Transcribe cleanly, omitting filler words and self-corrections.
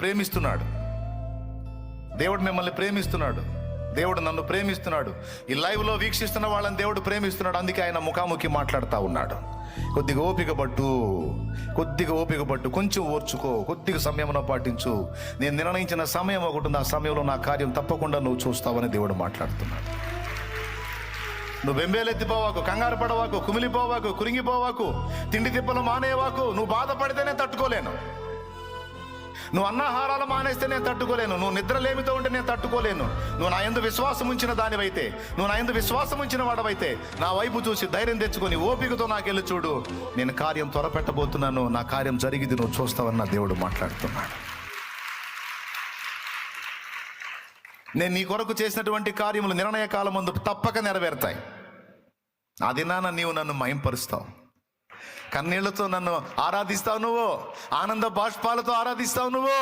ప్రేమిస్తున్నాడు. దేవుడు మిమ్మల్ని ప్రేమిస్తున్నాడు. దేవుడు నన్ను ప్రేమిస్తున్నాడు. ఈ లైవ్లో వీక్షిస్తున్న వాళ్ళని దేవుడు ప్రేమిస్తున్నాడు. అందుకే ఆయన ముఖాముఖి మాట్లాడుతూ ఉన్నాడు. కొద్దిగా ఓపిక పట్టు, కొంచెం ఓర్చుకో, కొద్దిగా సమయంలో పాటించు. నేను నిర్ణయించిన సమయం ఒకటి ఉంది, ఆ సమయంలో నా కార్యం తప్పకుండా నువ్వు చూస్తావని దేవుడు మాట్లాడుతున్నాడు. నువ్వు బెంబేలెత్తిపోవాకు, కంగారు పడవాకు, కుమిలిపోవాకు, కురింగిపోవాకు, తిండి తిప్పలు మానేవాకు. నువ్వు బాధపడితే నేను తట్టుకోలేను. నువ్వు అన్నాహారాలు మానేస్తే నేను తట్టుకోలేను. నువ్వు నిద్రలేమితో ఉంటే నేను తట్టుకోలేను. నువ్వు నా యందు విశ్వాసం ఉంచిన దానివైతే, నువ్వు నా యందు విశ్వాసం ఉంచిన వాడవైతే, నా వైపు చూసి ధైర్యం తెచ్చుకొని ఓపికతో నాకెళ్ళి చూడు. నేను కార్యం త్వరపెట్టబోతున్నాను. నా కార్యం జరిగింది, నువ్వు చూస్తావని నా దేవుడు మాట్లాడుతున్నాడు. నేను నీ కొరకు చేసినటువంటి కార్యములు నిర్ణయ కాలం ముందు తప్పక నెరవేరుతాయి. ఆ దినాన నీవు నన్ను మహింపరుస్తావు. కన్నీళ్లతో నన్ను ఆరాధిస్తావు నువ్వు, ఆనంద బాష్పాలతో ఆరాధిస్తావు నువ్వు.